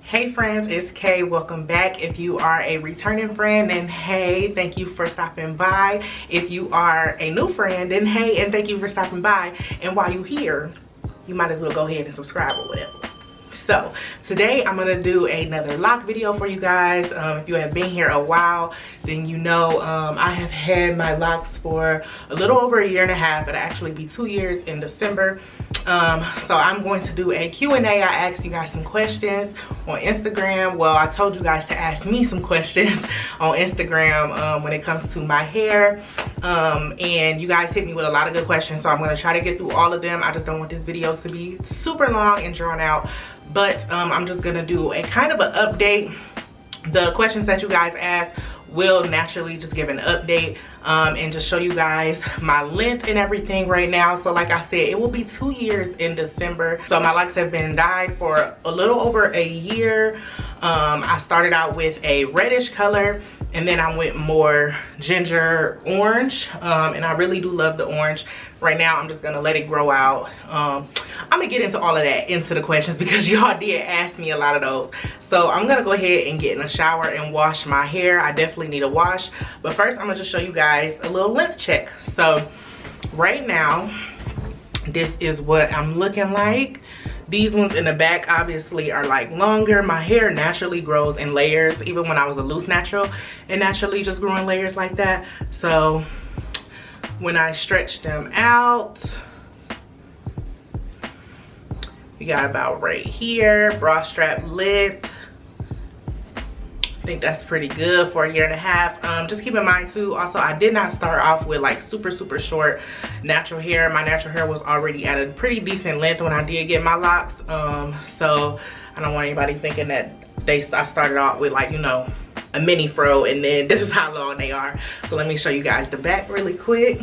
Hey friends, it's Kay. Welcome back. If you are a returning friend, then hey, thank you for stopping by. If you are a new friend, then hey, and thank you for stopping by. And while you're here, you might as well go ahead and subscribe or whatever. So today I'm gonna do another lock video for you guys. If you have been here a while, then you know I have had my locks for a little over a year and a half. It'll actually be 2 years in December. So I'm going to do a Q&A. I asked you guys some questions on Instagram. Well, I told you guys to ask me some questions on Instagram when it comes to my hair. And you guys hit me with a lot of good questions, so I'm gonna try to get through all of them. I just don't want this video to be super long and drawn out. But I'm just gonna do a kind of an update. The questions that you guys asked will naturally just give an update and just show you guys my length and everything right now. So like I said, it will be 2 years in December. So my locks have been dyed for a little over a year. I started out with a reddish color, and then I went more ginger orange, and I really do love the orange. Right now I'm just gonna let it grow out. I'm gonna get into all of that into the questions because y'all did ask me a lot of those. So I'm gonna go ahead and get in a shower and wash my hair. I definitely need a wash, but first I'm gonna just show you guys a little length check. So right now this is what I'm looking like. These ones in the back obviously are like longer. My hair naturally grows in layers. Even when I was a loose natural, it naturally just grew in layers like that. So when I stretch them out, we got about right here, bra strap length. I think that's pretty good for a year and a half. Just keep in mind too, also I did not start off with like super short natural hair. My natural hair was already at a pretty decent length when I did get my locks. So I don't want anybody thinking that I started off with, like, you know, a mini fro and then this is how long they are. So let me show you guys the back really quick.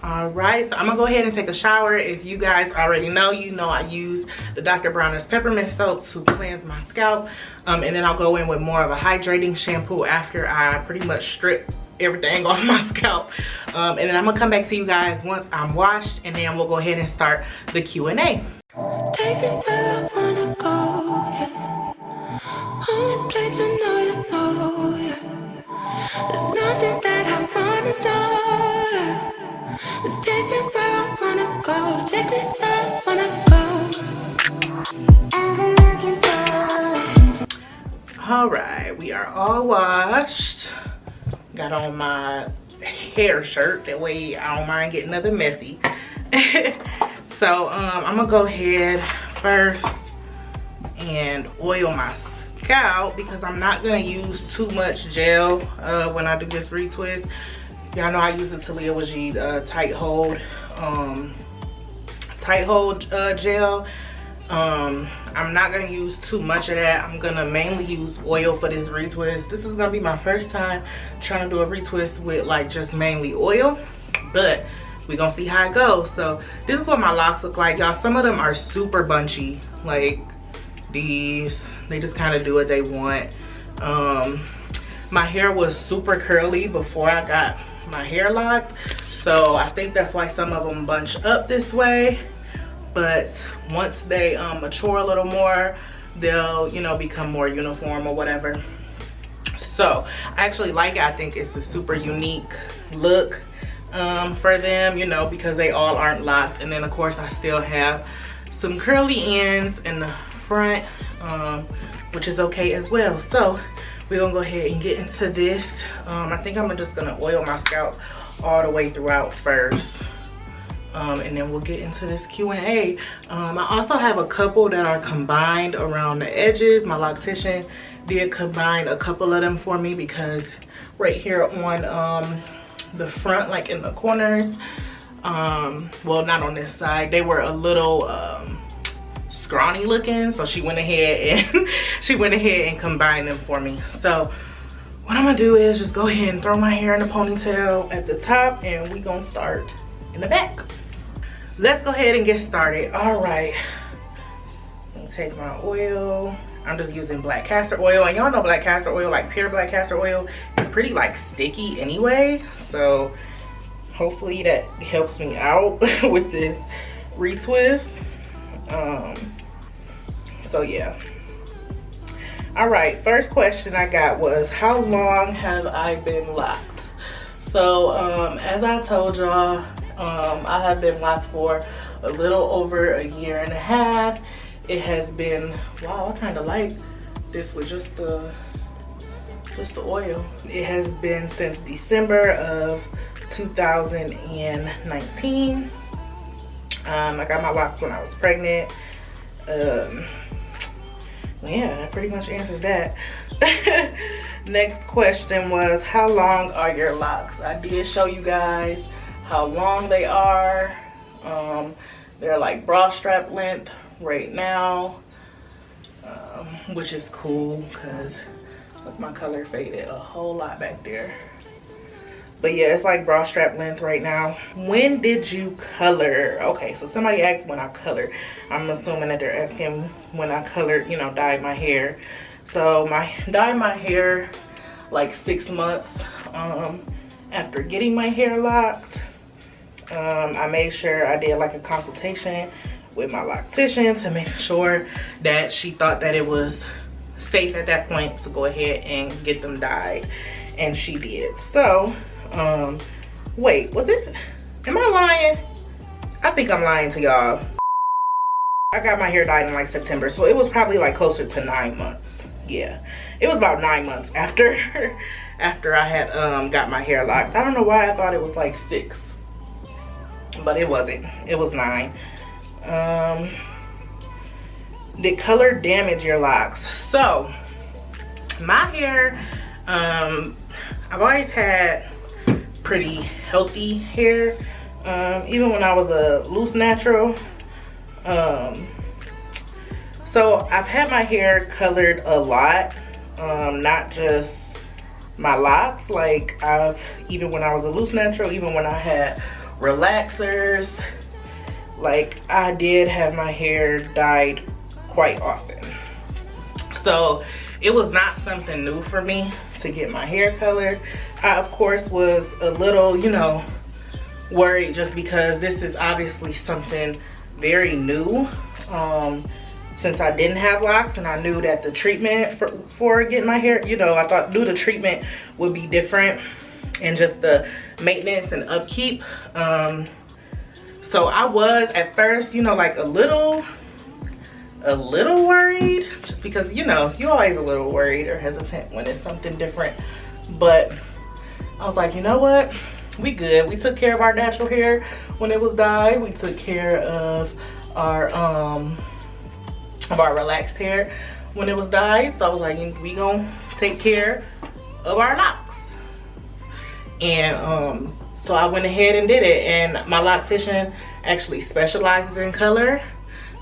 Alright, so I'm gonna go ahead and take a shower. If you guys already know, you know I use the Dr. Bronner's peppermint soap to cleanse my scalp, and then I'll go in with more of a hydrating shampoo after I pretty much strip everything off my scalp, and then I'm gonna come back to you guys once I'm washed, and then we'll go ahead and start the Q&A. Take me where I wanna go, yeah. Only place I know you know, yeah. There's nothing that I wanna know, yeah. Take me where I wanna go, take me where I wanna go. I've been looking for. Alright, we are all washed. Got on my hair shirt, that way I don't mind getting nothing messy. So I'm gonna go ahead first and oil my scalp because I'm not gonna use too much gel when I do this retwist. Y'all know I use the Talia Wajid tight hold gel. I'm not gonna use too much of that. I'm gonna mainly use oil for this retwist. This is gonna be my first time trying to do a retwist with like just mainly oil, but we're gonna see how it goes. So this is what my locks look like, y'all. Some of them are super bunchy, like these. They just kind of do what they want. My hair was super curly before I got my hair locked, so I think that's why some of them bunch up this way. But once they mature a little more, they'll, you know, become more uniform or whatever. So I actually like it. I think it's a super unique look for them, you know, because they all aren't locked. And then of course I still have some curly ends in the front, which is okay as well. So we're gonna go ahead and get into this. I think I'm just gonna oil my scalp all the way throughout first, and then we'll get into this Q&A. I also have a couple that are combined around the edges. My loctician did combine a couple of them for me because right here on the front, like in the corners, well, not on this side, they were a little scrawny looking, so she went ahead and combined them for me. So what I'm gonna do is just go ahead and throw my hair in a ponytail at the top, and we gonna start in the back. Let's go ahead and get started. All right, I'm gonna take my oil. I'm just using black castor oil, and y'all know black castor oil, like pure black castor oil, is pretty like sticky anyway, so hopefully that helps me out with this retwist. So yeah. All right, first question I got was, how long have I been locked? So as I told y'all, I have been locked for a little over a year and a half. It has been, wow, I kind of like this with just the oil. It has been since December of 2019. I got my locks when I was pregnant. Yeah, that pretty much answers that. Next question was, how long are your locks? I did show you guys how long they are. They're like bra strap length right now, which is cool because look, my color faded a whole lot back there. But yeah, it's like bra strap length right now. When did you color? Okay, so somebody asked when I colored. I'm assuming that they're asking when I colored, you know, dyed my hair. So dyed my hair like 6 months after getting my hair locked. I made sure I did like a consultation with my loctician to make sure that she thought that it was safe at that point to go ahead and get them dyed, and she did. So wait, was it, am I lying? I think I'm lying to y'all. I got my hair dyed in like September, so it was probably like closer to 9 months. Yeah, it was about 9 months after after I had got my hair locked. I don't know why I thought it was like 6, but it wasn't. It was 9. Did color damage your locks? So my hair, I've always had pretty healthy hair, even when I was a loose natural. So I've had my hair colored a lot, not just my locks. Like even when I was a loose natural, even when I had relaxers, like I did have my hair dyed quite often. So it was not something new for me to get my hair colored. I of course was a little, you know, worried just because this is obviously something very new, since I didn't have locks, and I knew that the treatment for getting my hair, you know, I knew the treatment would be different and just the maintenance and upkeep. So I was at first, you know, like a little worried, just because, you know, you're always a little worried or hesitant when it's something different. But I was like, you know what, we good. We took care of our natural hair when it was dyed. We took care of our relaxed hair when it was dyed. So I was like, we gonna take care of our locks. And so I went ahead and did it, and my loctician actually specializes in color.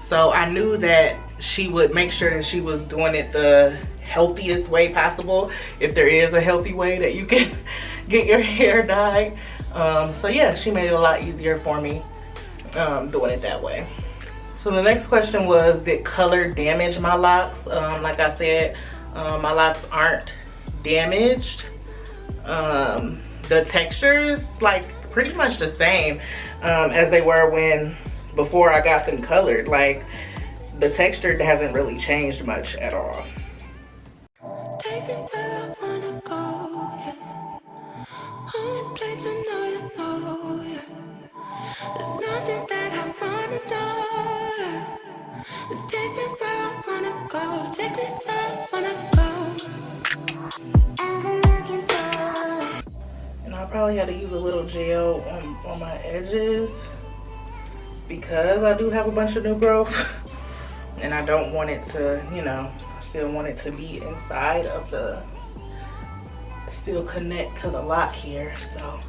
So I knew that she would make sure that she was doing it the healthiest way possible, if there is a healthy way that you can get your hair dyed. So yeah, she made it a lot easier for me doing it that way. So the next question was, did color damage my locks? Like I said, my locks aren't damaged. The texture is like pretty much the same as they were before I got them colored. Like the texture hasn't really changed much at all. Take me where I wanna go, yeah. Only place I know you know, yeah. There's nothing that I wanna know, yeah. Take me where I wanna go, take me where I wanna go. I've been looking for. And I probably had to use a little gel on my edges because I do have a bunch of new growth. And I don't want it to, you know, I still want it to be inside of the, still connect to the lock here, so.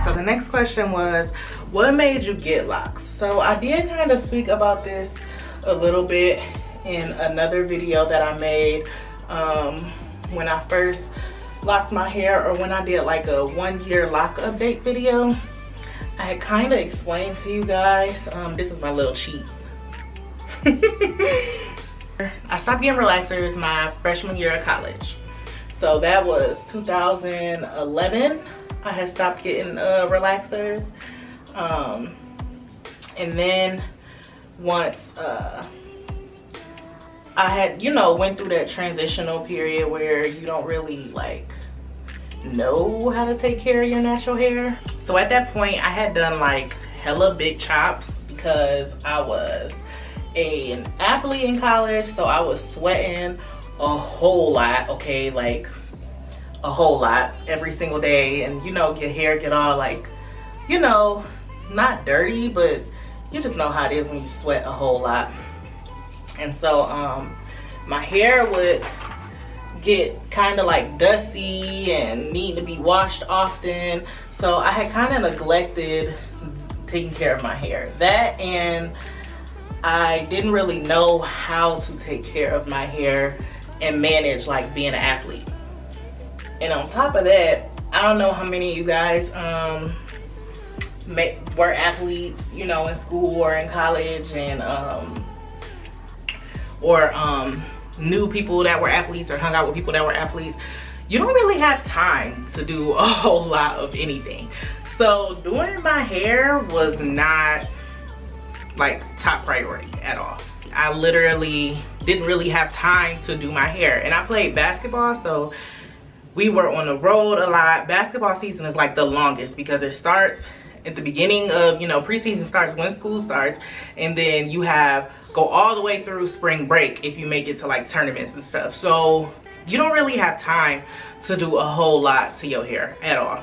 So the next question was, what made you get locks? So I did kind of speak about this a little bit in another video that I made when I first locked my hair, or when I did like a 1-year lock update video. I had kind of explained to you guys, this is my little cheat. I stopped getting relaxers my freshman year of college. So that was 2011. I had stopped getting relaxers. And then once I had, you know, went through that transitional period where you don't really like know how to take care of your natural hair. So at that point I had done like hella big chops because I was an athlete in college, so I was sweating a whole lot, okay, like a whole lot every single day. And you know, your hair get all like, you know, not dirty, but you just know how it is when you sweat a whole lot. And so my hair would get kind of like dusty and need to be washed often. So I had kind of neglected taking care of my hair. That, and I didn't really know how to take care of my hair and manage like being an athlete. And on top of that, I don't know how many of you guys were athletes, you know, in school or in college, and knew people that were athletes or hung out with people that were athletes. You don't really have time to do a whole lot of anything. So doing my hair was not like top priority at all. I literally didn't really have time to do my hair. And I played basketball, so we were on the road a lot. Basketball season is like the longest because it starts at the beginning of, you know, preseason starts when school starts, and then you go all the way through spring break if you make it to like tournaments and stuff. So you don't really have time to do a whole lot to your hair at all.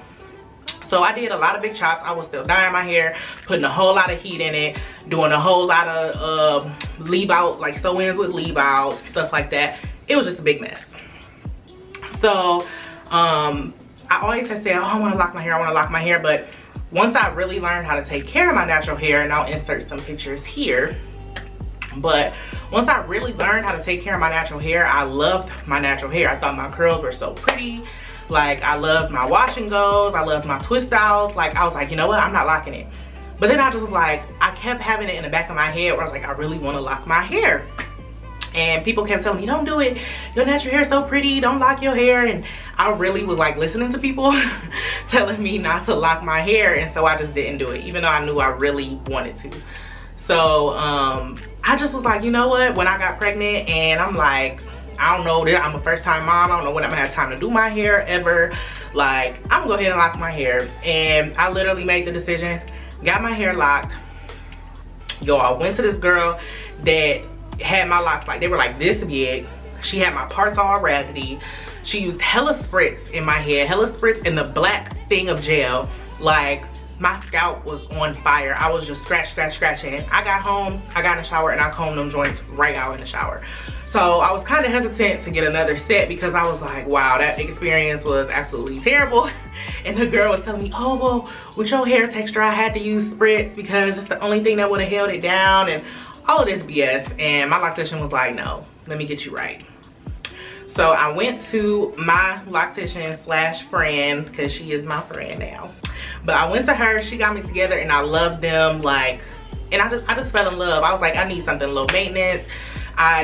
So I did a lot of big chops. I was still dyeing my hair, putting a whole lot of heat in it, doing a whole lot of leave out, like sew-ins with leave outs, stuff like that. It was just a big mess. So I always had said, oh, I want to lock my hair, I want to lock my hair. But once I really learned how to take care of my natural hair, and I'll insert some pictures here, but once I really learned how to take care of my natural hair, I loved my natural hair. I thought my curls were so pretty. Like, I loved my wash and goes, I loved my twist outs. Like, I was like, you know what, I'm not locking it. But then I just was like, I kept having it in the back of my head where I was like, I really want to lock my hair. And people kept telling me, don't do it, your natural hair is so pretty, don't lock your hair. And I really was like listening to people telling me not to lock my hair, and so I just didn't do it, even though I knew I really wanted to. So I just was like, you know what, when I got pregnant, and I'm like, I don't know, I'm a first time mom, I don't know when I'm gonna have time to do my hair ever. Like, I'm gonna go ahead and lock my hair. And I literally made the decision, got my hair locked. Yo, I went to this girl that had my locks, like, they were like this big. She had my parts all raggedy. She used hella spritz in my hair, hella spritz in the black thing of gel. Like, my scalp was on fire. I was just scratching. I got home, I got in the shower, and I combed them joints right out in the shower. So I was kind of hesitant to get another set because I was like, wow, that experience was absolutely terrible. And the girl was telling me, oh, well, with your hair texture, I had to use spritz because it's the only thing that would have held it down, and all of this BS. And my loctician was like, no, let me get you right. So I went to my loctician slash friend, because she is my friend now. But I went to her, she got me together, and I loved them. Like, and I just fell in love. I was like, I need something low maintenance.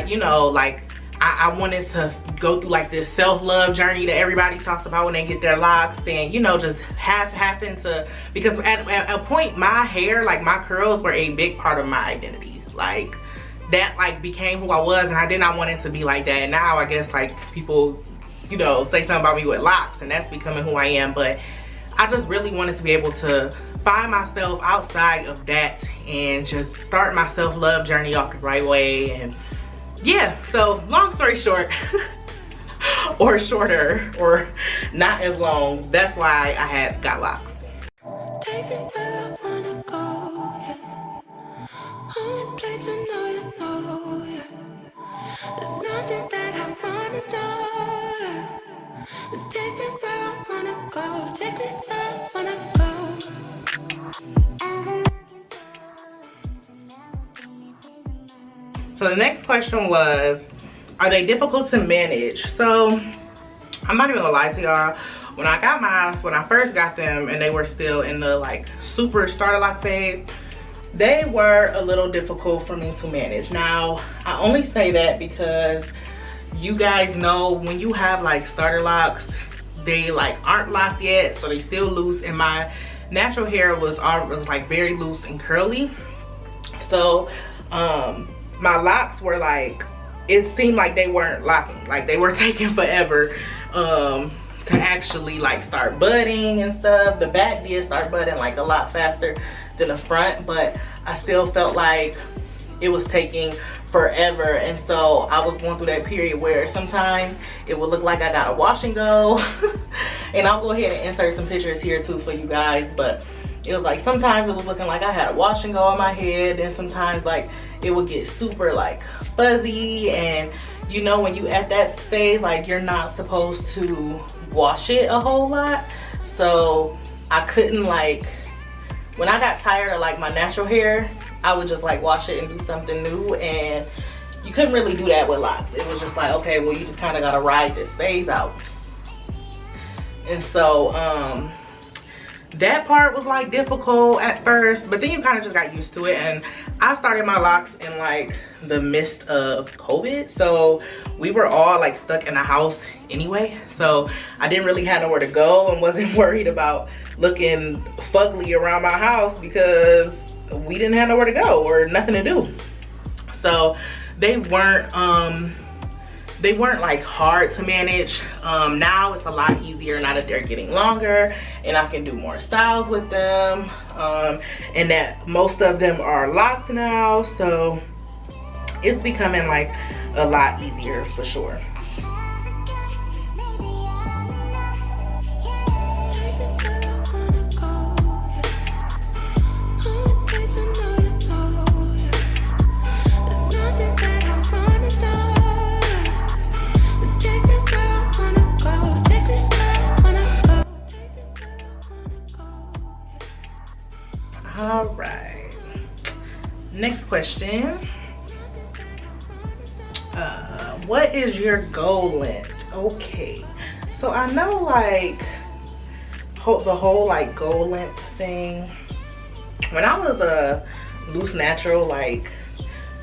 You know, like, I wanted to go through like this self-love journey that everybody talks about when they get their locks, and, you know, just happen to, because at a point, my hair, like my curls, were a big part of my identity. Like, that like became who I was, and I did not want it to be like that. And now I guess like people, you know, say something about me with locks, and that's becoming who I am. But I just really wanted to be able to find myself outside of that and just start my self-love journey off the right way. And yeah, so long story short, or shorter, or not as long, that's why I had got locks. Take me where I wanna go, yeah. Only place I know you know, yeah. There's nothing that I wanna know, yeah. Take me where I wanna go, take me where I wanna go. So So the next question was, are they difficult to manage? So I'm not even gonna lie to y'all. When I first got them and they were still in the like super starter lock phase, they were a little difficult for me to manage. Now, I only say that because you guys know when you have like starter locks, they like aren't locked yet, so they still loose, and my natural hair was like very loose and curly. So my locks were like, it seemed like they weren't locking, like they were taking forever to actually like start budding and stuff. The back did start budding like a lot faster than the front, but I still felt like it was taking forever. And so I was going through that period where sometimes it would look like I got a wash and go and I'll go ahead and insert some pictures here too for you guys, but it was like sometimes it was looking like I had a wash and go on my head, and sometimes like it would get super like fuzzy. And you know, when you at that phase, like you're not supposed to wash it a whole lot. So I couldn't, like, when I got tired of like my natural hair, I would just like wash it and do something new, and you couldn't really do that with locks. It was just like, okay, well, you just kind of gotta ride this phase out. And so that part was like difficult at first, but then you kind of just got used to it. And I started my locks in like the midst of COVID, so we were all like stuck in the house anyway, so I didn't really have nowhere to go and wasn't worried about looking fugly around my house because we didn't have nowhere to go or nothing to do. So they weren't like hard to manage. Now it's a lot easier now that they're getting longer and I can do more styles with them, and that most of them are locked now, so it's becoming like a lot easier for sure. All right, next question. What is your goal length? Okay, so I know like the whole like goal length thing. When I was a loose natural, like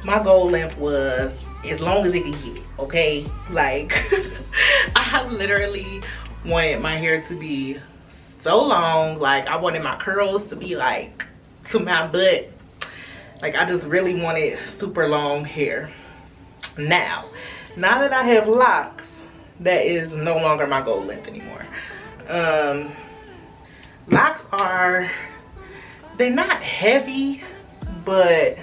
my goal length was as long as it could get, okay? Like I literally wanted my hair to be so long, like I wanted my curls to be like to my butt. Like I just really wanted super long hair. Now that I have locks, that is no longer my goal length anymore. Locks they're not heavy, but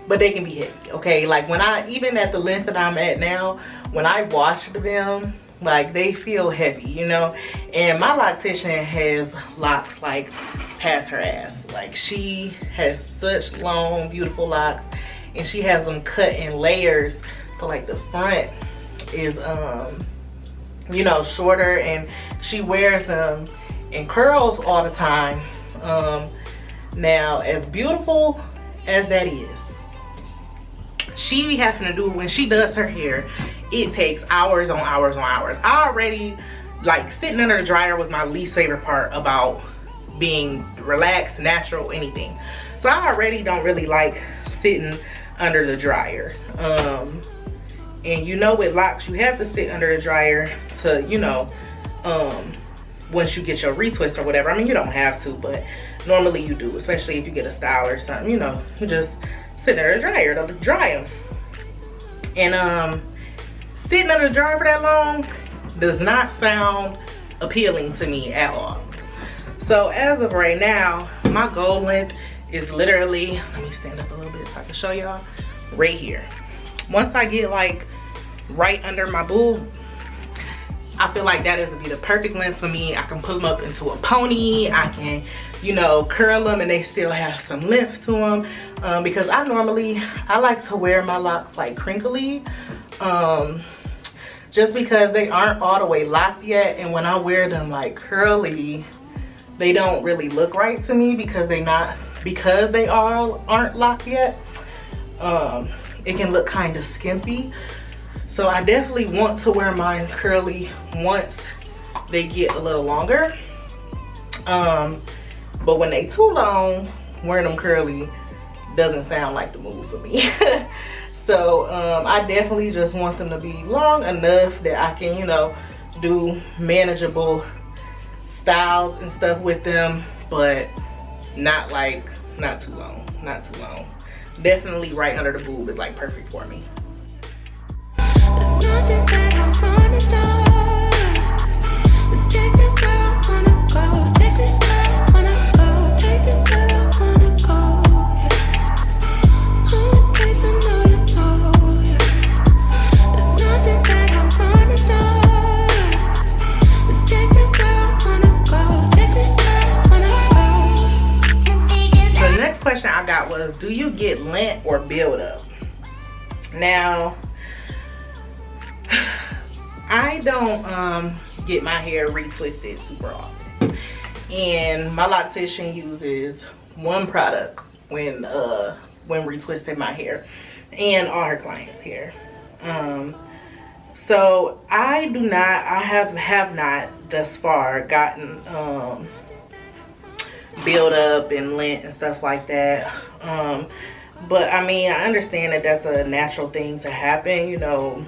they can be heavy, okay? Like when even at the length that I'm at now, when I wash them, like they feel heavy, you know? And my loctician has locks like past her ass. Like she has such long, beautiful locks, and she has them cut in layers. So like the front is, you know, shorter, and she wears them in curls all the time. Now, as beautiful as that is, she be having to do, when she does her hair, it takes hours on hours on hours. I already, like, sitting under the dryer was my least favorite part about being relaxed, natural, anything. So I already don't really like sitting under the dryer. And you know, with locks, you have to sit under the dryer to, you know, once you get your retwist or whatever. I mean, you don't have to, but normally you do, especially if you get a style or something, you know, you just sit under the dryer to dry them. And sitting under the dryer for that long does not sound appealing to me at all. So as of right now, my goal length is literally, let me stand up a little bit so I can show y'all, right here. Once I get like right under my boob, I feel like that is to be the perfect length for me. I can put them up into a pony. I can, you know, curl them and they still have some length to them. Because I like to wear my locks like crinkly. Just because they aren't all the way locked yet. And when I wear them like curly, they don't really look right to me because they aren't locked yet. it can look kind of skimpy. So I definitely want to wear mine curly once they get a little longer. But when they too long, wearing them curly doesn't sound like the move for me. So I definitely just want them to be long enough that I can, you know, do manageable styles and stuff with them, but not too long, not too long. Definitely right under the boob is like perfect for me. Question I got was, do you get lint or build up? Now, I don't get my hair retwisted super often, and my loctician uses one product when retwisting my hair, and all her clients' hair. So I have not thus far gotten build up and lint and stuff like that. But I mean, I understand that that's a natural thing to happen, you know,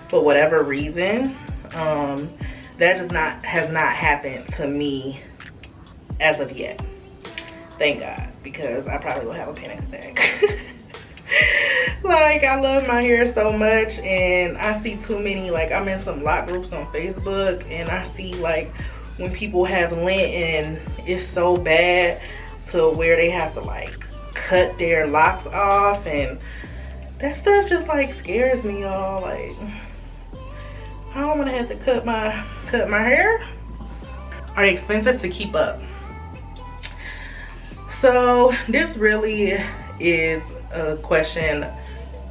for whatever reason. That has not happened to me as of yet, thank God, because I probably will have a panic attack. Like, I love my hair so much, and I see too many, like, I'm in some lock groups on Facebook, and I see like when people have lint and it's so bad to where they have to like cut their locks off, and that stuff just like scares me, y'all. Like, I don't want to have to cut my hair. Are they expensive to keep up? So this really is a question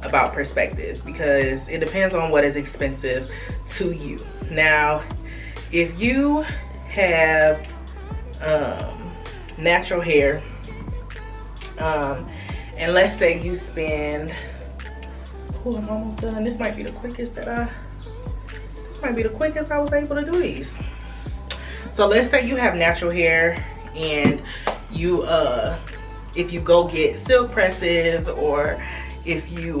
about perspective, because it depends on what is expensive to you. Now, if you have natural hair, and let's say you spend, oh, I'm almost done. This might be the quickest I was able to do these. So let's say you have natural hair, and you if you go get silk presses, or if you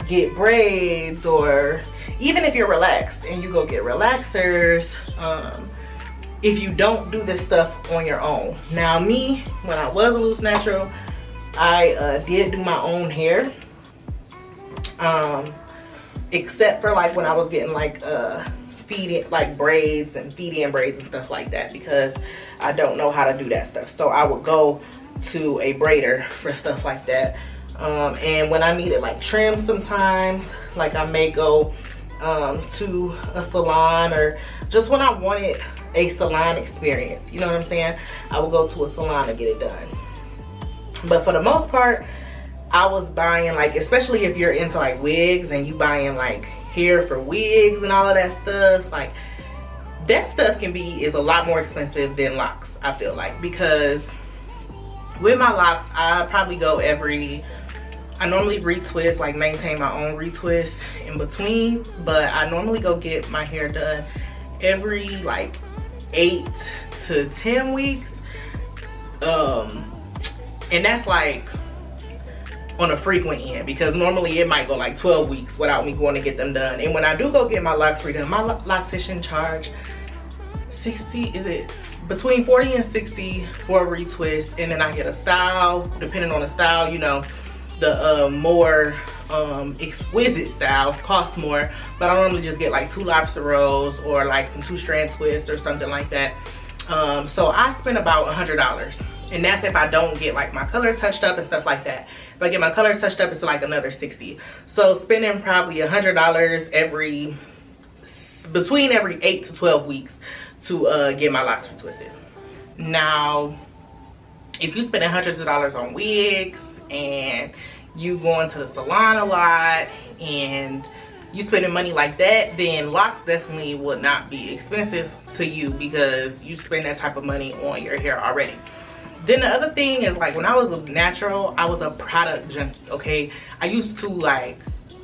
get braids, or even if you're relaxed and you go get relaxers, if you don't do this stuff on your own. Now me, when I was a loose natural, I did do my own hair, except for like when I was getting like feed-in, like braids and feed-in braids and stuff like that, because I don't know how to do that stuff. So I would go to a braider for stuff like that. And when I needed like trim sometimes, like I may go to a salon, or just when I wanted a salon experience, you know what I'm saying, I would go to a salon to get it done. But for the most part, I was buying, like, especially if you're into like wigs and you buying like hair for wigs and all of that stuff, like that stuff is a lot more expensive than locks, I feel like, because with my locks, I probably go I normally retwist, like maintain my own retwist in between, but I normally go get my hair done every like 8 to 10 weeks. And that's like on a frequent end, because normally it might go like 12 weeks without me going to get them done. And when I do go get my locks redone, my loctician charge between 40 and 60 for a retwist, and then I get a style, depending on the style, you know, the more exquisite styles cost more, but I normally just get like 2 lobster rolls or like some 2-strand twists or something like that. So I spend about $100, and that's if I don't get like my color touched up and stuff like that. If I get my color touched up, it's like another $60. So spending probably $100 between every 8 to 12 weeks to get my locks retwisted. Now, if you spend hundreds of dollars on wigs, and you going to the salon a lot, and you spending money like that, then locks definitely would not be expensive to you, because you spend that type of money on your hair already. Then the other thing is, like, when I was natural, I was a product junkie, okay? I used to like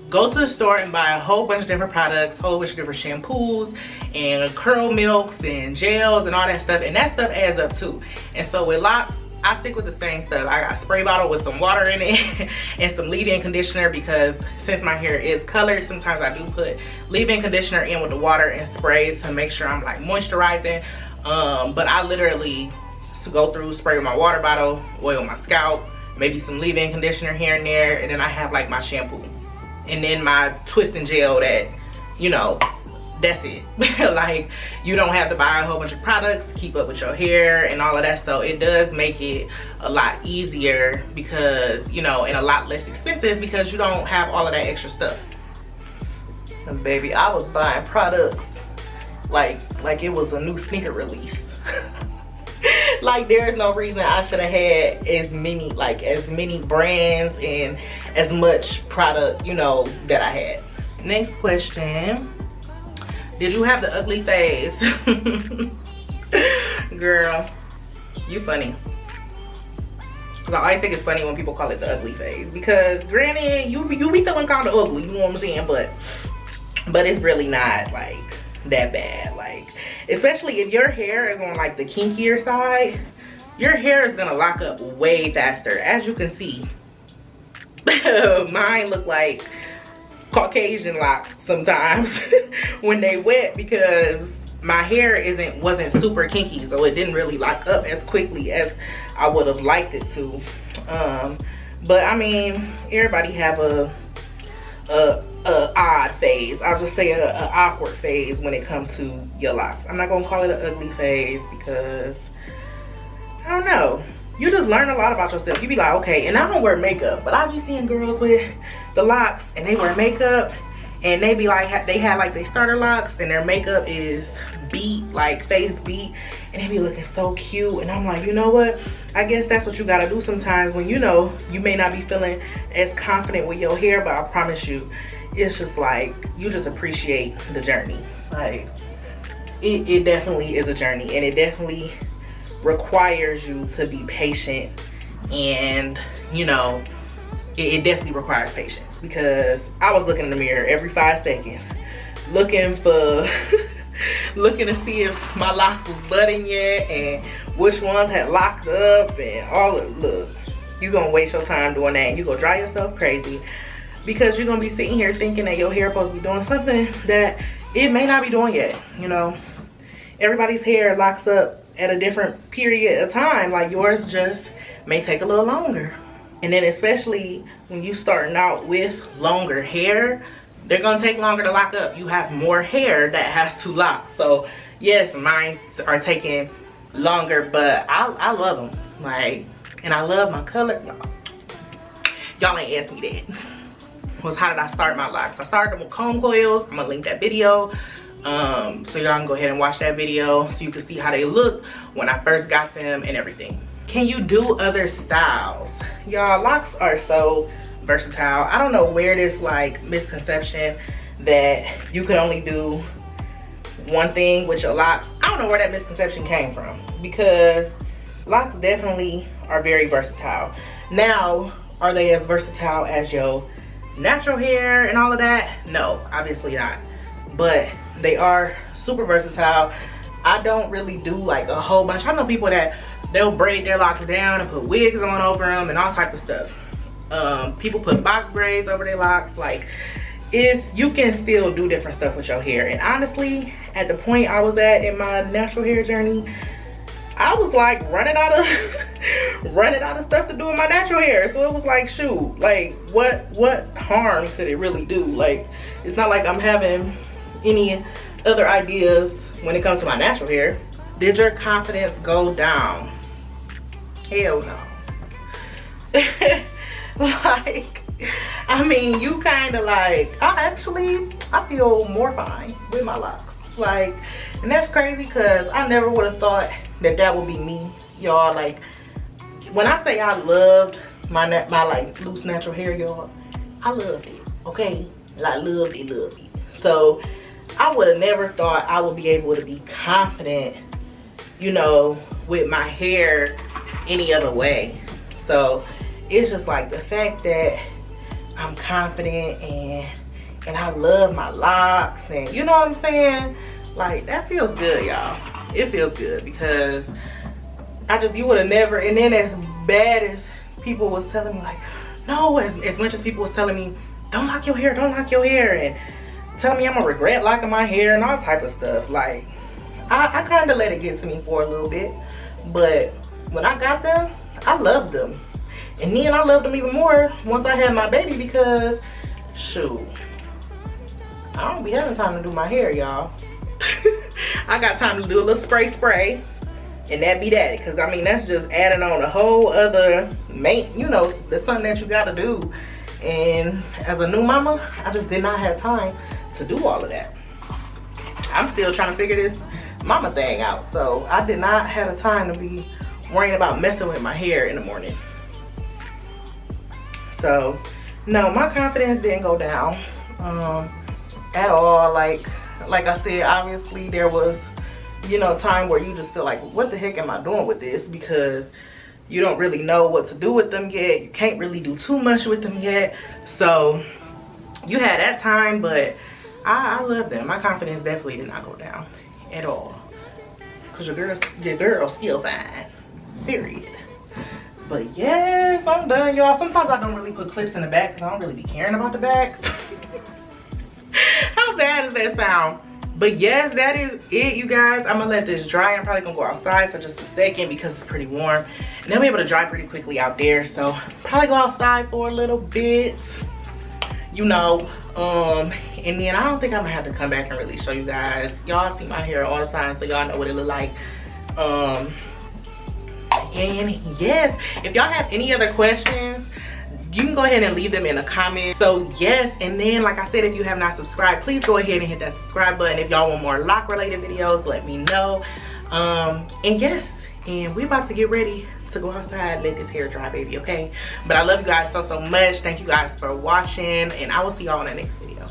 go to the store and buy a whole bunch of different products, whole bunch of different shampoos and curl milks and gels and all that stuff, and that stuff adds up too. And so with locks, I stick with the same stuff. I got a spray bottle with some water in it and some leave-in conditioner, because since my hair is colored, sometimes I do put leave-in conditioner in with the water and spray to make sure I'm like moisturizing. But I literally go through, spray with my water bottle, oil my scalp, maybe some leave-in conditioner here and there, and then I have like my shampoo and then my twisting gel that, you know, that's it. Like, you don't have to buy a whole bunch of products to keep up with your hair and all of that. So it does make it a lot easier, because, you know, and a lot less expensive, because you don't have all of that extra stuff. And baby, I was buying products like it was a new sneaker release. Like, there's no reason I should have had as many brands and as much product, you know, that I had. Next question. Did you have the ugly phase? Girl, you funny. Cause I always think it's funny when people call it the ugly phase, because granted, you be feeling kind of ugly, you know what I'm saying? But it's really not like that bad. Like, especially if your hair is on like the kinkier side, your hair is gonna lock up way faster. As you can see, mine look like Caucasian locks sometimes when they wet, because my hair wasn't super kinky, so it didn't really lock up as quickly as I would have liked it to. But I mean, everybody have a odd phase. I'll just say a awkward phase when it comes to your locks. I'm not gonna call it an ugly phase, because I don't know, you just learn a lot about yourself. You be like, okay, and I don't wear makeup, but I be seeing girls with the locks and they wear makeup, and they be like, they have like their starter locks and their makeup is beat, like face beat, and they be looking so cute. And I'm like, you know what, I guess that's what you gotta do sometimes when, you know, you may not be feeling as confident with your hair, but I promise you, it's just like, you just appreciate the journey. Like, it definitely is a journey, and it definitely requires you to be patient, and, you know, it definitely requires patience, because I was looking in the mirror every 5 seconds looking for looking to see if my locks was budding yet, and which ones had locked up, and all of, look, you're gonna waste your time doing that, and you're gonna drive yourself crazy, because you're gonna be sitting here thinking that your hair is supposed to be doing something that it may not be doing yet. You know, everybody's hair locks up at a different period of time. Like, yours just may take a little longer. And then especially when you starting out with longer hair, they're gonna take longer to lock up. You have more hair that has to lock. So yes, mine are taking longer, but I love them. Like, and I love my color. Y'all ain't asked me that. Was how did I start my locks? I started them with comb coils. I'm gonna link that video. So y'all can go ahead and watch that video so you can see how they look when I first got them and everything. Can you do other styles? Y'all, locks are so versatile. I don't know where this like misconception that you can only do one thing with your locks. I don't know where that misconception came from, because locks definitely are very versatile. Now, are they as versatile as your natural hair and all of that? No, obviously not. But they are super versatile. I don't really do like a whole bunch. I know people that they'll braid their locks down and put wigs on over them and all type of stuff. People put box braids over their locks. Like, you can still do different stuff with your hair. And honestly, at the point I was at in my natural hair journey, I was like running out of stuff to do with my natural hair. So it was like, shoot, like what harm could it really do? Like, it's not like I'm having any other ideas when it comes to my natural hair. Did your confidence go down? Hell no. Like, I mean, you kind of like, I feel more fine with my locks. Like, and that's crazy, because I never would have thought that would be me, y'all. Like, when I say I loved my like loose natural hair, y'all, I loved it, okay? I loved it. So I would have never thought I would be able to be confident, you know, with my hair any other way. So it's just like the fact that I'm confident and I love my locks, and you know what I'm saying, like that feels good, y'all. It feels good because you would have never, and then as bad as people was telling me, like, no, as much as people was telling me, don't lock your hair, don't lock your hair, and telling me I'm gonna regret locking my hair and all type of stuff, like I kind of let it get to me for a little bit, but when I got them, I loved them. And then I loved them even more once I had my baby, because shoot, I don't be having time to do my hair, y'all. I got time to do a little spray and that be that, because I mean that's just adding on a whole other you know, it's something that you gotta do. And as a new mama, I just did not have time to do all of that. I'm still trying to figure this mama thing out, so I did not have the time to be worrying about messing with my hair in the morning. So no, my confidence didn't go down at all. Like I said, obviously there was, you know, time where you just feel like, what the heck am I doing with this, because you don't really know what to do with them yet. You can't really do too much with them yet. So you had that time, but I love them. My confidence definitely did not go down at all, because your girl's still fine, period. But yes, I'm done, y'all. Sometimes I don't really put clips in the back because I don't really be caring about the back. How bad does that sound? But yes, that is it, you guys. I'm gonna let this dry. I'm probably gonna go outside for just a second because it's pretty warm, and they'll be able to dry pretty quickly out there. So probably go outside for a little bit, you know. And then I don't think I'm gonna have to come back and really show you guys. Y'all see my hair all the time, so y'all know what it look like. And yes, if y'all have any other questions, you can go ahead and leave them in the comments. So yes, and then like I said, if you have not subscribed, please go ahead and hit that subscribe button. If y'all want more lock related videos, let me know. And yes, and we're about to get ready to go outside, let this hair dry, baby, okay? But I love you guys so much. Thank you guys for watching, and I will see y'all in the next video.